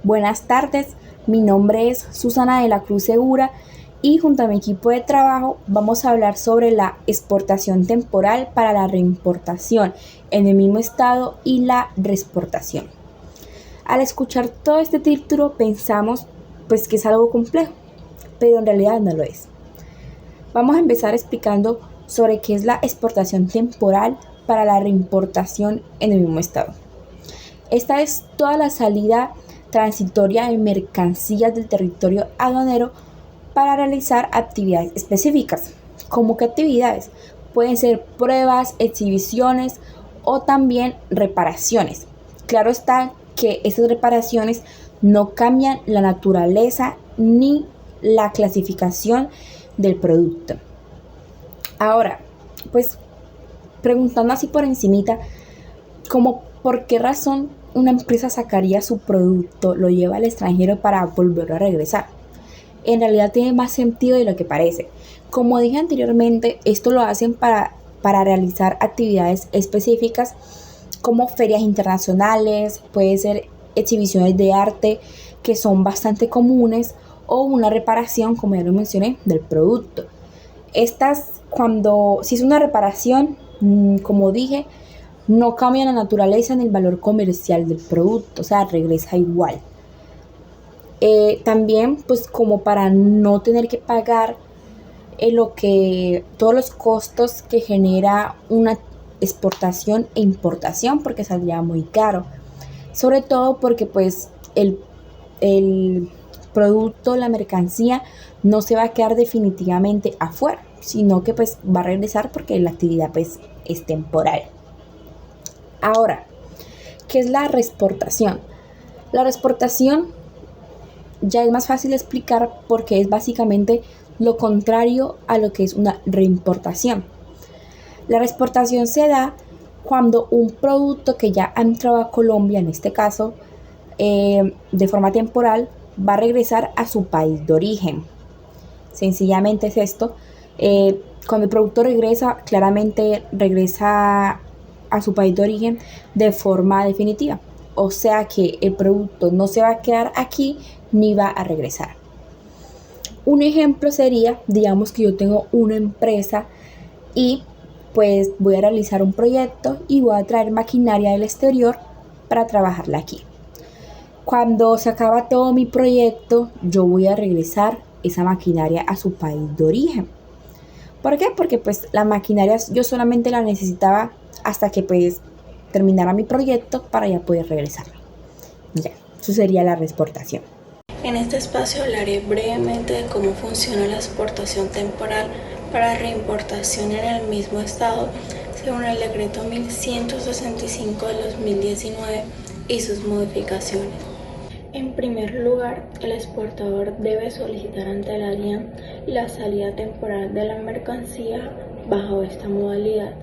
Buenas tardes, mi nombre es Susana de la Cruz Segura y junto a mi equipo de trabajo vamos a hablar sobre la exportación temporal para la reimportación en el mismo estado y la reexportación. Al escuchar todo este título pensamos pues que es algo complejo, pero en realidad no lo es. Vamos a empezar explicando sobre qué es la exportación temporal para la reimportación en el mismo estado. Esta es toda la salida transitoria de mercancías del territorio aduanero para realizar actividades específicas. ¿Cómo qué actividades? Pueden ser pruebas, exhibiciones o también reparaciones. Claro está que esas reparaciones no cambian la naturaleza ni la clasificación del producto. Ahora, pues preguntando así por encimita, como por qué razón una empresa sacaría su producto, lo lleva al extranjero para volverlo a regresar. En realidad tiene más sentido de lo que parece. Como dije anteriormente, esto lo hacen para realizar actividades específicas como ferias internacionales, puede ser exhibiciones de arte que son bastante comunes o una reparación, como ya lo mencioné, del producto. Si es una reparación, como dije, no cambia la naturaleza ni el valor comercial del producto, o sea, regresa igual. También, pues como para no tener que pagar todos los costos que genera una exportación e importación, porque saldría muy caro. Sobre todo porque pues el producto, la mercancía, no se va a quedar definitivamente afuera, sino que pues va a regresar porque la actividad pues es temporal. Ahora, ¿qué es la reexportación? La reexportación ya es más fácil de explicar porque es básicamente lo contrario a lo que es una reimportación. La reexportación se da cuando un producto que ya ha entrado a Colombia, en este caso, de forma temporal, va a regresar a su país de origen. Sencillamente es esto. Cuando el producto regresa, claramente regresa a su país de origen de forma definitiva. O sea que el producto no se va a quedar aquí ni va a regresar. Un ejemplo sería, digamos que yo tengo una empresa y pues voy a realizar un proyecto y voy a traer maquinaria del exterior para trabajarla aquí. Cuando se acaba todo mi proyecto, yo voy a regresar esa maquinaria a su país de origen. ¿Por qué? Porque pues la maquinaria yo solamente la necesitaba hasta que pues terminara mi proyecto para ya poder regresarla. Ya, eso sería la reexportación. En este espacio hablaré brevemente de cómo funciona la exportación temporal para reimportación en el mismo estado, según el decreto 1165 de 2019 y sus modificaciones. En primer lugar, el exportador debe solicitar ante la DIAN la salida temporal de la mercancía bajo esta modalidad.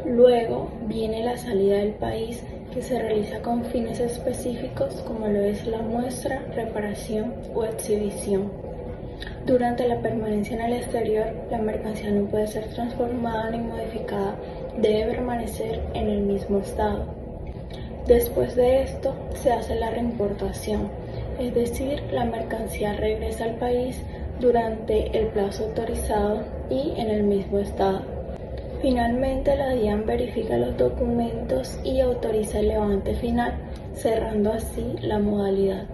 Luego viene la salida del país, que se realiza con fines específicos como lo es la muestra, reparación o exhibición. Durante la permanencia en el exterior, la mercancía no puede ser transformada ni modificada, debe permanecer en el mismo estado. Después de esto, se hace la reimportación, es decir, la mercancía regresa al país durante el plazo autorizado y en el mismo estado. Finalmente, la DIAN verifica los documentos y autoriza el levante final, cerrando así la modalidad.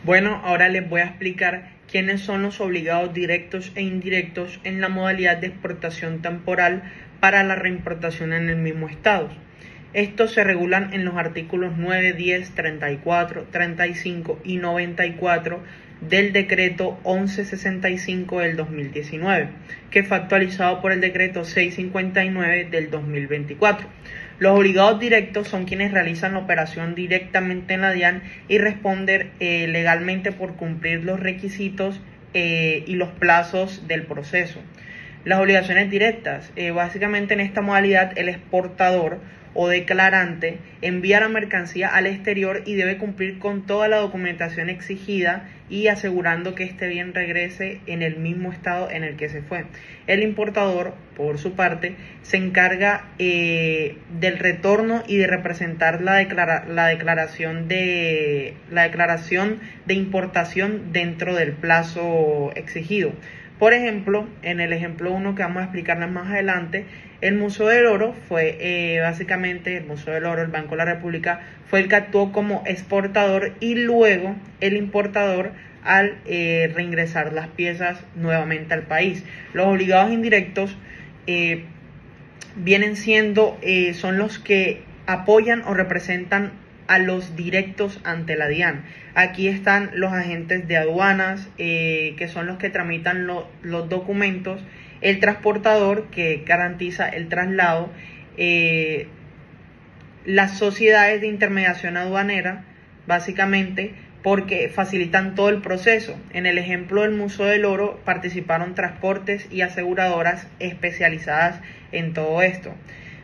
Bueno, ahora les voy a explicar quiénes son los obligados directos e indirectos en la modalidad de exportación temporal para la reimportación en el mismo estado. Estos se regulan en los artículos 9, 10, 34, 35 y 94 del decreto 1165 del 2019, que fue actualizado por el decreto 659 del 2024. Los obligados directos son quienes realizan la operación directamente en la DIAN y responder legalmente por cumplir los requisitos y los plazos del proceso. Las obligaciones directas, básicamente en esta modalidad el exportador o declarante envía la mercancía al exterior y debe cumplir con toda la documentación exigida y asegurando que este bien regrese en el mismo estado en el que se fue. El importador, por su parte, se encarga del retorno y de representar la declaración de importación dentro del plazo exigido. Por ejemplo, en el ejemplo 1 que vamos a explicarles más adelante, el Museo del Oro fue básicamente, el Museo del Oro, el Banco de la República, fue el que actuó como exportador y luego el importador al reingresar las piezas nuevamente al país. Los obligados indirectos vienen siendo, son los que apoyan o representan a los directos ante la DIAN. Aquí están los agentes de aduanas, que son los que tramitan los documentos, el transportador, que garantiza el traslado, las sociedades de intermediación aduanera, básicamente, porque facilitan todo el proceso. En el ejemplo del Museo del Oro participaron transportes y aseguradoras especializadas en todo esto.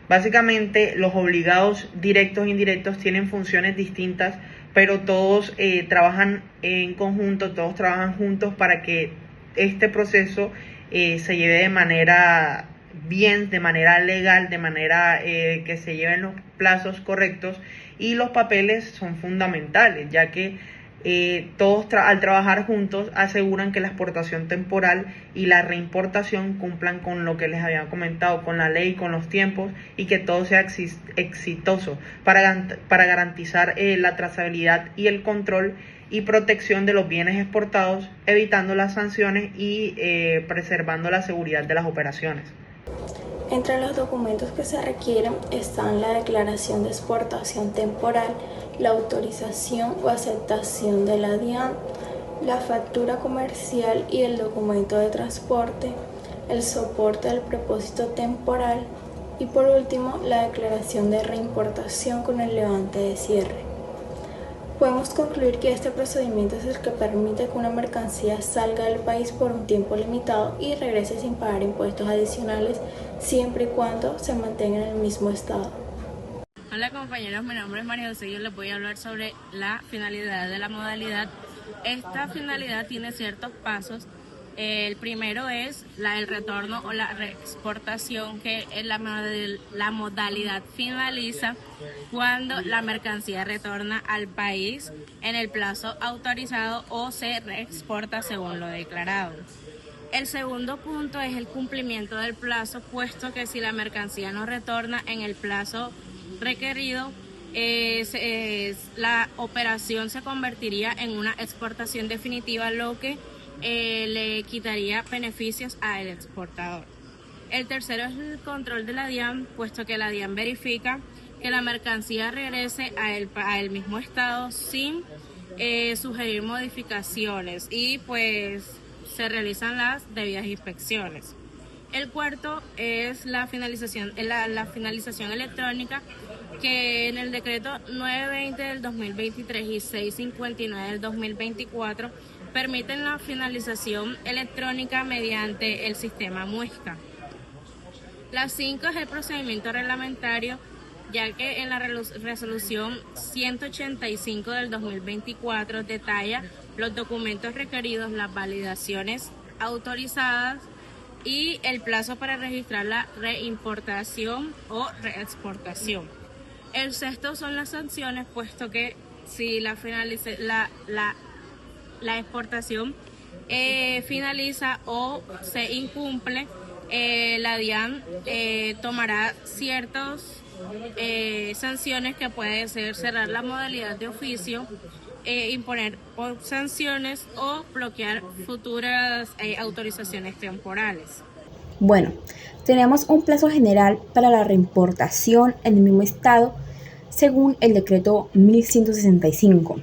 Básicamente, los obligados directos e indirectos tienen funciones distintas, pero todos trabajan en conjunto, todos trabajan juntos para que este proceso se lleve de manera bien, de manera legal, de manera que se lleven los plazos correctos, y los papeles son fundamentales, ya que todos al trabajar juntos aseguran que la exportación temporal y la reimportación cumplan con lo que les había comentado, con la ley, con los tiempos, y que todo sea exitoso para garantizar la trazabilidad y el control y protección de los bienes exportados, evitando las sanciones y preservando la seguridad de las operaciones. Entre los documentos que se requieren están la declaración de exportación temporal, la autorización o aceptación de la DIAN, la factura comercial y el documento de transporte, el soporte del propósito temporal y por último la declaración de reimportación con el levante de cierre. Podemos concluir que este procedimiento es el que permite que una mercancía salga del país por un tiempo limitado y regrese sin pagar impuestos adicionales, siempre y cuando se mantenga en el mismo estado. Hola compañeros, mi nombre es María José y yo les voy a hablar sobre la finalidad de la modalidad. Esta finalidad tiene ciertos pasos. El primero es el retorno o la reexportación, que es la modalidad finaliza cuando la mercancía retorna al país en el plazo autorizado o se reexporta según lo declarado. El segundo punto es el cumplimiento del plazo, puesto que si la mercancía no retorna en el plazo requerido, la operación se convertiría en una exportación definitiva, lo que le quitaría beneficios al exportador. El tercero es el control de la DIAN, puesto que la DIAN verifica que la mercancía regrese a el mismo estado sin sugerir modificaciones, y pues se realizan las debidas inspecciones. El cuarto es la finalización electrónica, que en el decreto 920 del 2023 y 659 del 2024 permiten la finalización electrónica mediante el sistema Muesca. La 5 es el procedimiento reglamentario, ya que en la resolución 185 del 2024 detalla los documentos requeridos, las validaciones autorizadas y el plazo para registrar la reimportación o reexportación. El sexto son las sanciones, puesto que si la exportación finaliza o se incumple, la DIAN tomará ciertas sanciones, que puede ser cerrar la modalidad de oficio, imponer sanciones o bloquear futuras autorizaciones temporales. Bueno, tenemos un plazo general para la reimportación en el mismo estado según el decreto 1165,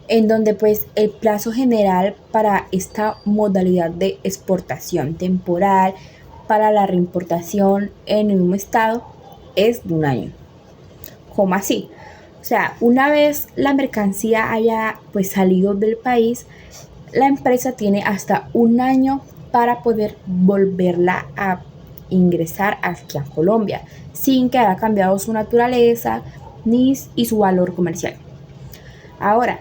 en donde pues el plazo general para esta modalidad de exportación temporal para la reimportación en el mismo estado es de un año. ¿Cómo así? O sea, una vez la mercancía haya pues salido del país, la empresa tiene hasta un año para poder volverla a ingresar aquí a Colombia, sin que haya cambiado su naturaleza y su valor comercial. Ahora,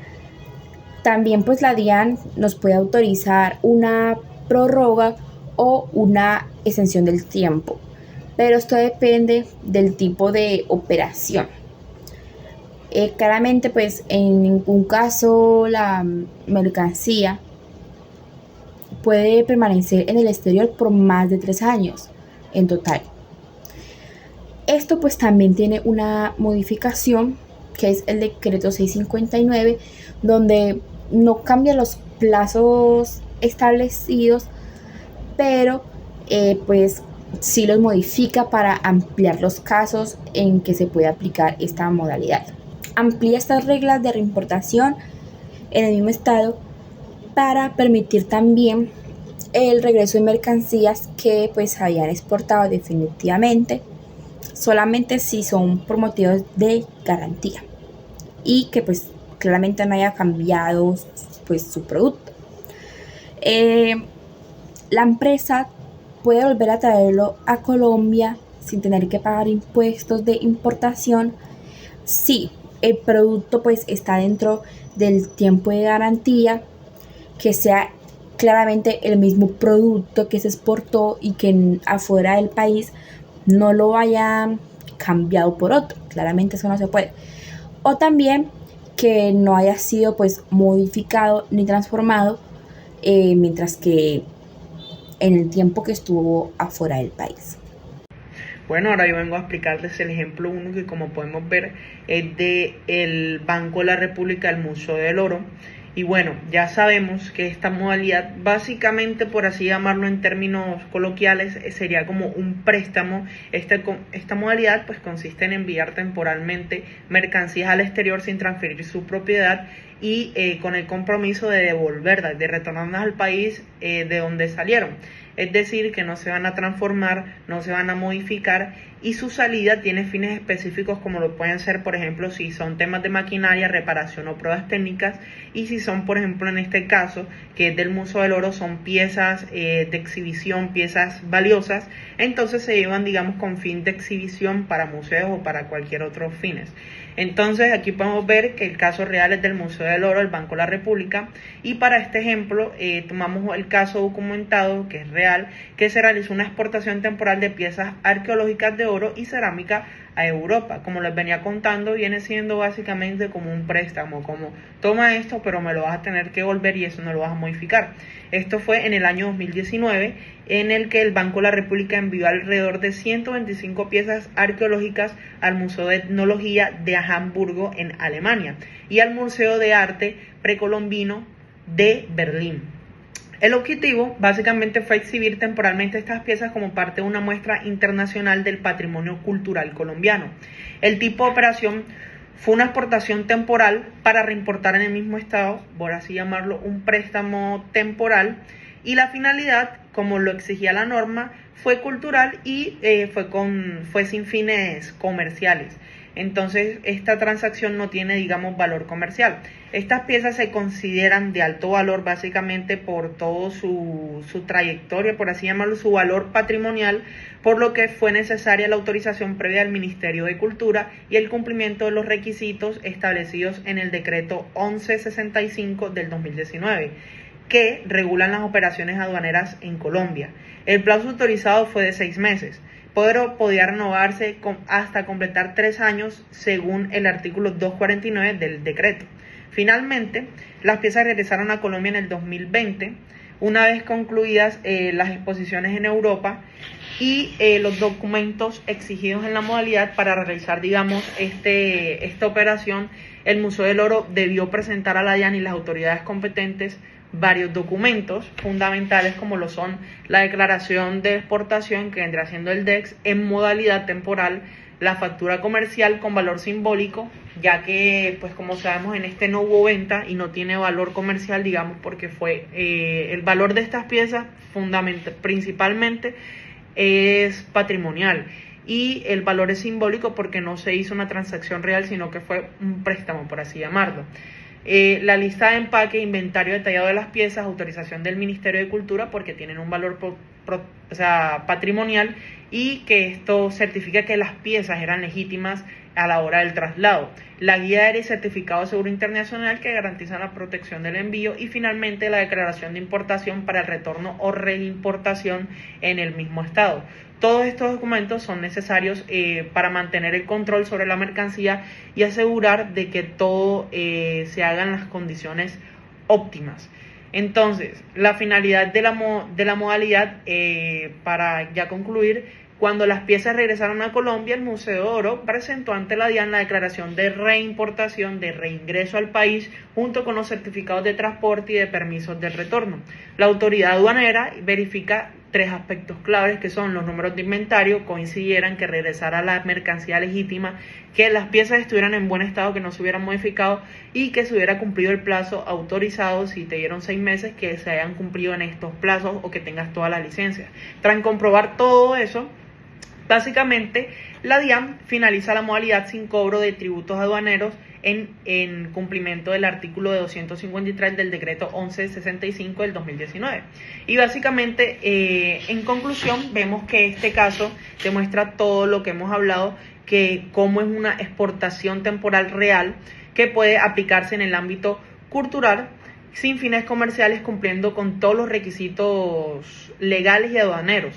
también pues la DIAN nos puede autorizar una prórroga o una extensión del tiempo, pero esto depende del tipo de operación. Claramente pues en ningún caso la mercancía puede permanecer en el exterior por más de 3 años en total. Esto pues también tiene una modificación que es el decreto 659, donde no cambia los plazos establecidos, pero pues sí los modifica para ampliar los casos en que se puede aplicar esta modalidad. Amplía estas reglas de reimportación en el mismo estado para permitir también el regreso de mercancías que pues habían exportado definitivamente, solamente si son por motivos de garantía y que pues claramente no haya cambiado pues su producto. La empresa puede volver a traerlo a Colombia sin tener que pagar impuestos de importación si el producto pues está dentro del tiempo de garantía, que sea claramente el mismo producto que se exportó y que afuera del país no lo hayan cambiado por otro. Claramente eso no se puede. O también que no haya sido pues modificado ni transformado mientras que en el tiempo que estuvo afuera del país. Bueno, ahora yo vengo a explicarles el ejemplo 1 que, como podemos ver, es del Banco de la República, el Museo del Oro. Y bueno, ya sabemos que esta modalidad, básicamente, por así llamarlo en términos coloquiales, sería como un préstamo. Esta modalidad pues consiste en enviar temporalmente mercancías al exterior sin transferir su propiedad y con el compromiso de devolverlas, de retornarlas al país de donde salieron. Es decir, que no se van a transformar, no se van a modificar, y su salida tiene fines específicos, como lo pueden ser, por ejemplo, si son temas de maquinaria, reparación o pruebas técnicas, y si son, por ejemplo, en este caso, que es del Museo del Oro, son piezas de exhibición, piezas valiosas, entonces se llevan, digamos, con fin de exhibición para museos o para cualquier otro fines. Entonces aquí podemos ver que el caso real es del Museo del Oro, el Banco de la República, y para este ejemplo tomamos el caso documentado, que es real, que se realizó una exportación temporal de piezas arqueológicas de oro y cerámica a Europa. Como les venía contando, viene siendo básicamente como un préstamo, como toma esto pero me lo vas a tener que devolver y eso no lo vas a modificar. Esto fue en el año 2019, en el que el Banco de la República envió alrededor de 125 piezas arqueológicas al Museo de Etnología de Hamburgo en Alemania y al Museo de Arte Precolombino de Berlín. El objetivo básicamente fue exhibir temporalmente estas piezas como parte de una muestra internacional del patrimonio cultural colombiano. El tipo de operación fue una exportación temporal para reimportar en el mismo estado, por así llamarlo, un préstamo temporal, y la finalidad, como lo exigía la norma, fue cultural y fue sin fines comerciales. Entonces esta transacción no tiene, digamos, valor comercial. Estas piezas se consideran de alto valor básicamente por todo su trayectoria, por así llamarlo, su valor patrimonial, por lo que fue necesaria la autorización previa del Ministerio de Cultura y el cumplimiento de los requisitos establecidos en el decreto 1165 del 2019, que regulan las operaciones aduaneras en Colombia. El plazo autorizado fue de 6 meses. Pero podía renovarse hasta completar 3 años según el artículo 249 del decreto. Finalmente, las piezas regresaron a Colombia en el 2020, una vez concluidas las exposiciones en Europa y los documentos exigidos en la modalidad para realizar, digamos, esta operación. El Museo del Oro debió presentar a la DIAN y las autoridades competentes varios documentos fundamentales, como lo son la declaración de exportación, que vendrá siendo el DEX, en modalidad temporal, la factura comercial con valor simbólico, ya que, pues como sabemos, en este no hubo venta y no tiene valor comercial, digamos, porque fue el valor de estas piezas principalmente es patrimonial, y el valor es simbólico porque no se hizo una transacción real, sino que fue un préstamo, por así llamarlo. La lista de empaque, inventario detallado de las piezas, autorización del Ministerio de Cultura porque tienen un valor patrimonial, y que esto certifica que las piezas eran legítimas a la hora del traslado, la guía aérea y certificado de seguro internacional que garantizan la protección del envío, y finalmente la declaración de importación para el retorno o reimportación en el mismo estado. Todos estos documentos son necesarios para mantener el control sobre la mercancía y asegurar de que todo se haga en las condiciones óptimas. Entonces, la finalidad de la modalidad, para ya concluir, cuando las piezas regresaron a Colombia, el Museo de Oro presentó ante la DIAN la declaración de reimportación, de reingreso al país, junto con los certificados de transporte y de permisos de retorno. La autoridad aduanera verifica 3 aspectos claves, que son: los números de inventario coincidieran, que regresara la mercancía legítima, que las piezas estuvieran en buen estado, que no se hubieran modificado, y que se hubiera cumplido el plazo autorizado. Si te dieron 6 meses, que se hayan cumplido en estos plazos o que tengas todas las licencias. Tras comprobar todo eso, básicamente la DIAN finaliza la modalidad sin cobro de tributos aduaneros en cumplimiento del artículo de 253 del decreto 1165 del 2019. Y básicamente, en conclusión, vemos que este caso demuestra todo lo que hemos hablado, que cómo es una exportación temporal real que puede aplicarse en el ámbito cultural sin fines comerciales, cumpliendo con todos los requisitos legales y aduaneros.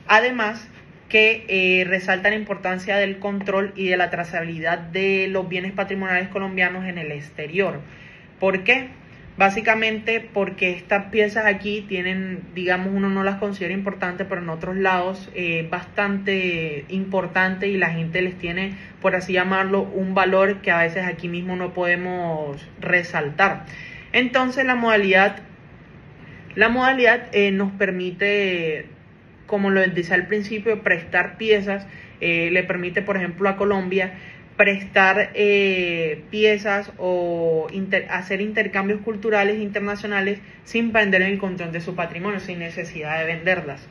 Además, que resalta la importancia del control y de la trazabilidad de los bienes patrimoniales colombianos en el exterior. ¿Por qué? Básicamente porque estas piezas aquí tienen, digamos, uno no las considera importantes, pero en otros lados bastante importante, y la gente les tiene, por así llamarlo, un valor que a veces aquí mismo no podemos resaltar. Entonces la modalidad nos permite, como lo decía al principio, prestar piezas. Le permite, por ejemplo, a Colombia prestar piezas o hacer intercambios culturales internacionales sin perder el control de su patrimonio, sin necesidad de venderlas.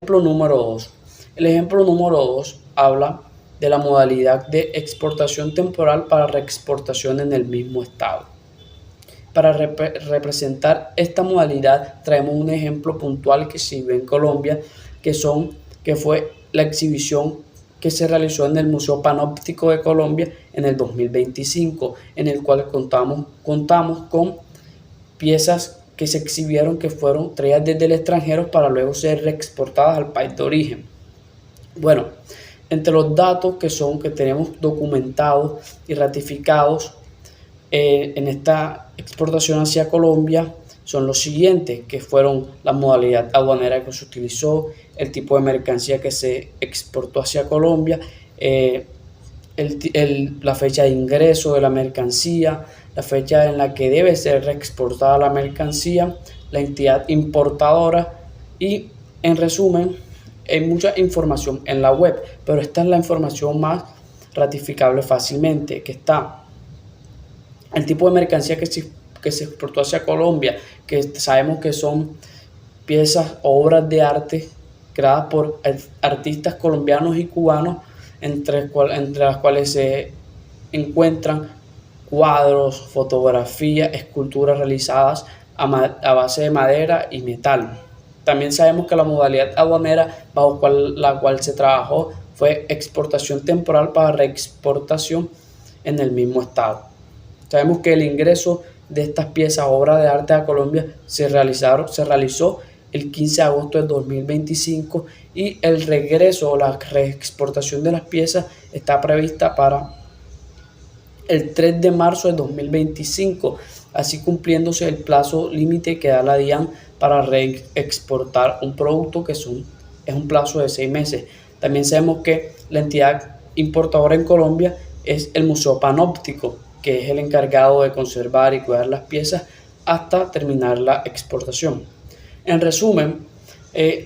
Ejemplo número 2. El ejemplo número 2 habla de la modalidad de exportación temporal para reexportación en el mismo estado. Para representar esta modalidad traemos un ejemplo puntual que se ve en Colombia, que fue la exhibición que se realizó en el Museo Panóptico de Colombia en el 2025, en el cual contamos con piezas que se exhibieron, que fueron traídas desde el extranjero para luego ser reexportadas al país de origen. Bueno, entre los datos que tenemos documentados y ratificados en esta exportación hacia Colombia son los siguientes, que fueron la modalidad aduanera que se utilizó, el tipo de mercancía que se exportó hacia Colombia, la fecha de ingreso de la mercancía, la fecha en la que debe ser reexportada la mercancía, la entidad importadora, y en resumen hay mucha información en la web, pero esta es la información más ratificable fácilmente, que está el tipo de mercancía que se exportó hacia Colombia, que sabemos que son piezas o obras de arte creadas por artistas colombianos y cubanos, entre las cuales se encuentran cuadros, fotografías, esculturas realizadas a base de madera y metal. También sabemos que la modalidad aduanera bajo la cual se trabajó fue exportación temporal para reexportación en el mismo estado. Sabemos que el ingreso de estas piezas, obras de arte a Colombia, se realizó el 15 de agosto del 2025, y el regreso o la reexportación de las piezas está prevista para el 3 de marzo del 2025, así cumpliéndose el plazo límite que da la DIAN para reexportar un producto, que es un plazo de 6 meses. También sabemos que la entidad importadora en Colombia es el Museo Panóptico, que es el encargado de conservar y cuidar las piezas hasta terminar la exportación. En resumen,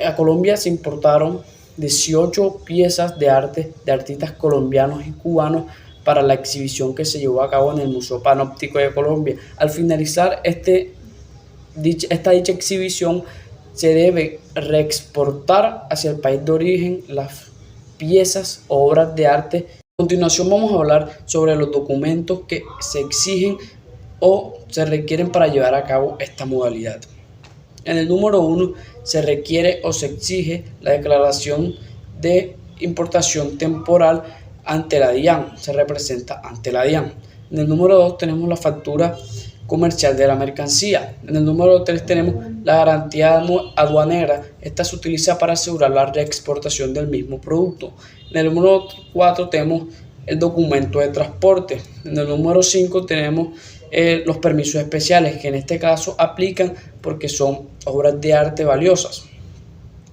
a Colombia se importaron 18 piezas de arte de artistas colombianos y cubanos para la exhibición que se llevó a cabo en el Museo Panóptico de Colombia. Al finalizar esta dicha exhibición, se debe reexportar hacia el país de origen las piezas o obras de arte. A continuación vamos a hablar sobre los documentos que se exigen o se requieren para llevar a cabo esta modalidad. En el número 1 se requiere o se exige la declaración de importación temporal ante la DIAN, se representa ante la DIAN. En el número 2 tenemos la factura comercial de la mercancía. En el número 3 tenemos la garantía aduanera. Esta se utiliza para asegurar la reexportación del mismo producto. En el número 4 tenemos el documento de transporte. En el número 5 tenemos los permisos especiales, que en este caso aplican porque son obras de arte valiosas.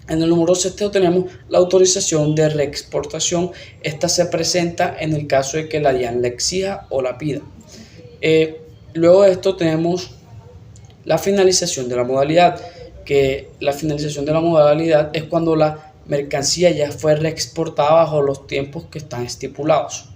En el número 6 tenemos la autorización de reexportación. Esta se presenta en el caso de que la DIAN la exija o la pida. Luego de esto tenemos la finalización de la modalidad, que la finalización de la modalidad es cuando la mercancía ya fue reexportada bajo los tiempos que están estipulados.